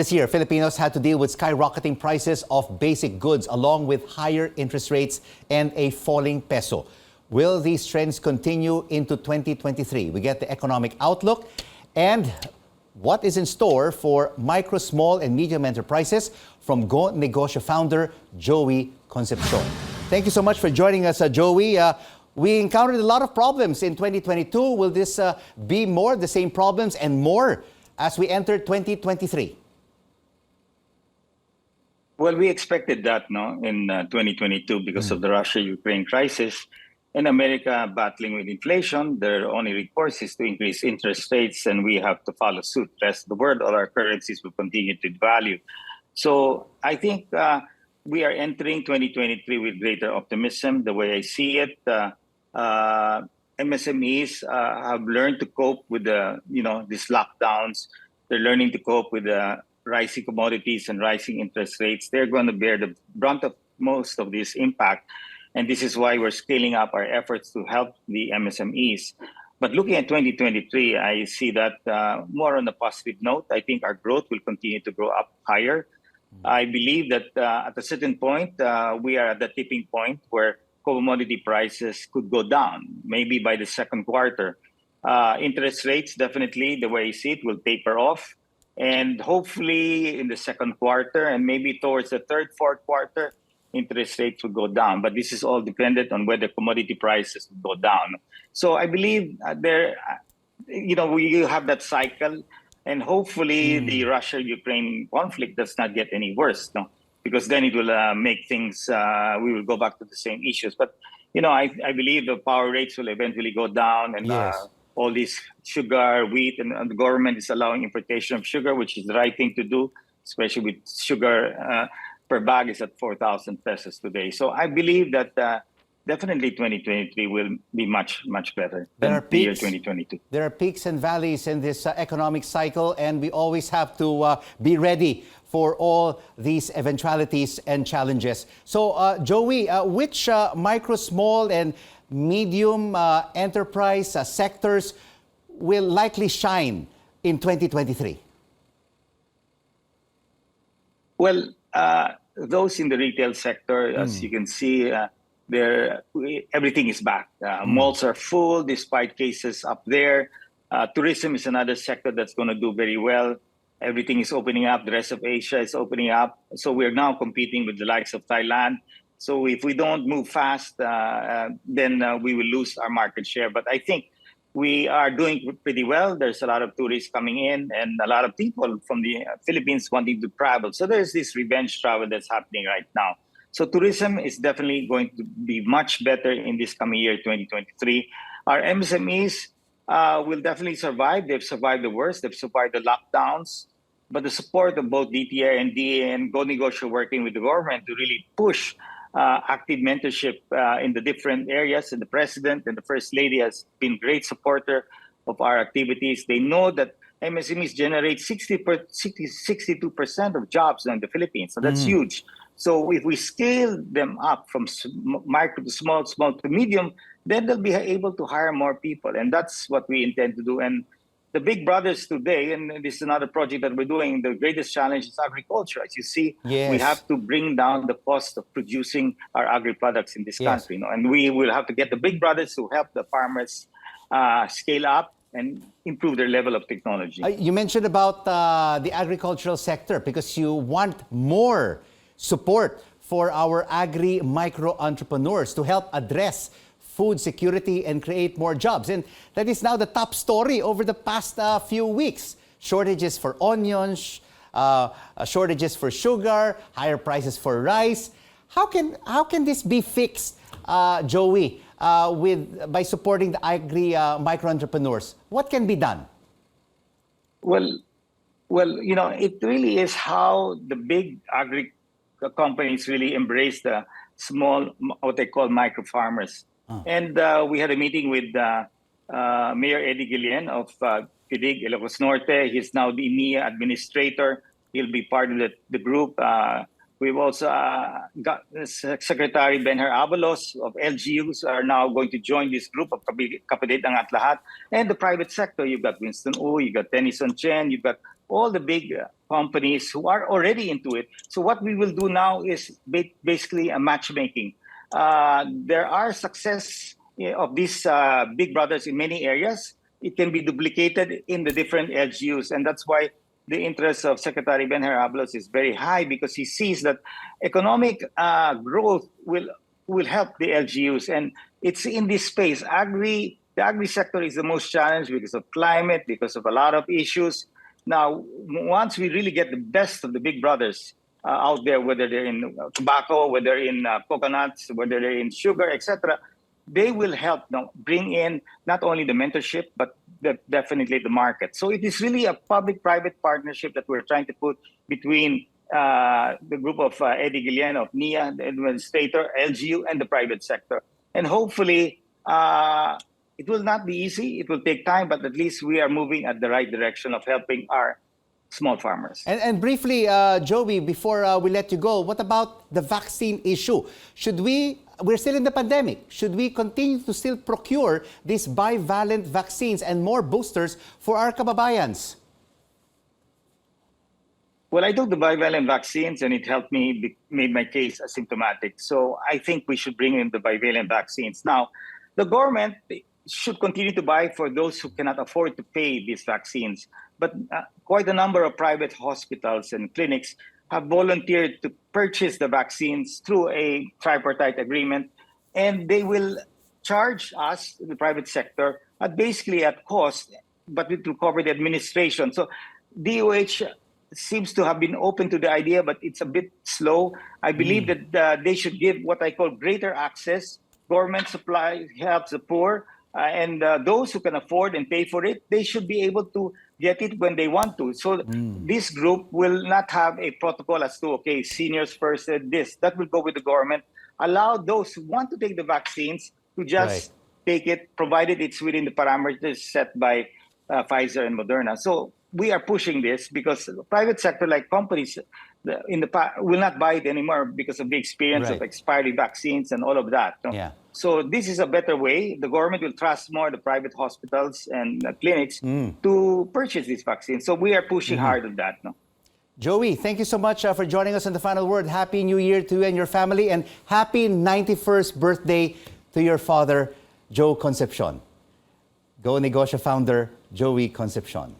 This year, Filipinos had to deal with skyrocketing prices of basic goods along with higher interest rates and a falling peso. Will these trends continue into 2023? We get the economic outlook and what is in store for micro, small, and medium enterprises from Go Negosyo founder Joey Concepcion. Thank you so much for joining us, Joey. We encountered a lot of problems in 2022. Will this be more the same problems and more as we enter 2023? Well, we expected that in 2022 because of the Russia-Ukraine crisis. In America battling with inflation, their only recourse is to increase interest rates, and we have to follow suit. The rest of the world, all our currencies will continue to devalue. So I think we are entering 2023 with greater optimism. The way I see it, MSMEs have learned to cope with these lockdowns. They're learning to cope with the rising commodities and rising interest rates. They're going to bear the brunt of most of this impact. And this is why we're scaling up our efforts to help the MSMEs. But looking at 2023, I see that more on a positive note. I think our growth will continue to grow up higher. I believe that at a certain point, we are at the tipping point where commodity prices could go down, maybe by the second quarter. Interest rates, definitely, the way I see it, will taper off. And hopefully in the second quarter and maybe towards the third, fourth quarter, interest rates will go down. But this is all dependent on whether commodity prices will go down. So I believe we have that cycle. And hopefully the Russia-Ukraine conflict does not get any worse, because then it will make things, we will go back to the same issues. But, I believe the power rates will eventually go down and all this sugar, wheat, and the government is allowing importation of sugar, which is the right thing to do, especially with sugar per bag is at 4,000 pesos today. So I believe that definitely 2023 will be much, much better than the year 2022. There are peaks and valleys in this economic cycle, and we always have to be ready for all these eventualities and challenges. So, Joey, which micro, small, and medium enterprise sectors will likely shine in 2023? Well, those in the retail sector, as you can see, everything is back. Malls are full despite cases up there. Tourism is another sector that's going to do very well. Everything is opening up. The rest of Asia is opening up. So we're now competing with the likes of Thailand. So if we don't move fast, then we will lose our market share. But I think we are doing pretty well. There's a lot of tourists coming in and a lot of people from the Philippines wanting to travel. So there's this revenge travel that's happening right now. So tourism is definitely going to be much better in this coming year, 2023. Our MSMEs will definitely survive. They've survived the worst. They've survived the lockdowns. But the support of both DTI and DA and Go Negosyo working with the government to really push active mentorship in the different areas. And the President and the First Lady has been great supporter of our activities. They know that MSMEs generate 62% of jobs in the Philippines. So that's huge. So if we scale them up from micro to small to medium, then they'll be able to hire more people. And that's what we intend to do. And the big brothers today, and this is another project that we're doing, the greatest challenge is agriculture. As you see, we have to bring down the cost of producing our agri-products in this country. And we will have to get the big brothers to help the farmers scale up and improve their level of technology. You mentioned about the agricultural sector because you want more support for our agri-micro entrepreneurs to help address food security and create more jobs. And that is now the top story over the past few weeks. Shortages for onions, shortages for sugar, higher prices for rice. How can this be fixed, Joey, by supporting the agri-micro entrepreneurs? What can be done? Well, it really is how the big agri companies really embrace the small, what they call micro farmers. And we had a meeting with Mayor Eddie Guillen of Pidig, Ilocos Norte. He's now the EMEA administrator. He'll be part of the group. We've also got Secretary Benher Avalos of LGUs are now going to join this group of Kapilit ang at lahat. And the private sector, you've got Winston Wu, you've got Tennyson Chen, you've got all the big companies who are already into it. So what we will do now is basically a matchmaking. There are success of these big brothers in many areas. It can be duplicated in the different LGUs, and that's why the interest of Secretary Ben Abalos is very high, because he sees that economic growth will help the LGUs, and it's in this space. The agri sector is the most challenged because of climate, because of a lot of issues. Now, once we really get the best of the big brothers out there, whether they're in tobacco, whether in coconuts, whether they're in sugar, etc., they will help bring in not only the mentorship, but definitely the market. So it is really a public-private partnership that we're trying to put between the group of Eddie Guillen of NIA, the administrator, LGU, and the private sector. And hopefully, it will not be easy. It will take time, but at least we are moving at the right direction of helping our small farmers. And briefly, Joey, before we let you go, what about the vaccine issue? We're still in the pandemic. Should we continue to still procure these bivalent vaccines and more boosters for our kababayans? Well, I took the bivalent vaccines and it helped me, made my case asymptomatic. So I think we should bring in the bivalent vaccines. Now, the government should continue to buy for those who cannot afford to pay these vaccines. But quite a number of private hospitals and clinics have volunteered to purchase the vaccines through a tripartite agreement, and they will charge us, the private sector, basically at cost, but it will cover the administration. So DOH seems to have been open to the idea, but it's a bit slow. I believe that they should give what I call greater access. Government supply helps the poor, and those who can afford and pay for it, they should be able to get it when they want to. So this group will not have a protocol as to, okay, seniors first, this. That will go with the government. Allow those who want to take the vaccines to just take it, provided it's within the parameters set by Pfizer and Moderna. So we are pushing this because the private sector, like companies, will not buy it anymore because of the experience of expiry vaccines and all of that. No? Yeah. So this is a better way. The government will trust more the private hospitals and clinics to purchase these vaccines. So we are pushing hard on that. No? Joey, thank you so much for joining us on The Final Word. Happy New Year to you and your family, and happy 91st birthday to your father, Joe Concepcion. Go Negosyo founder, Joey Concepcion.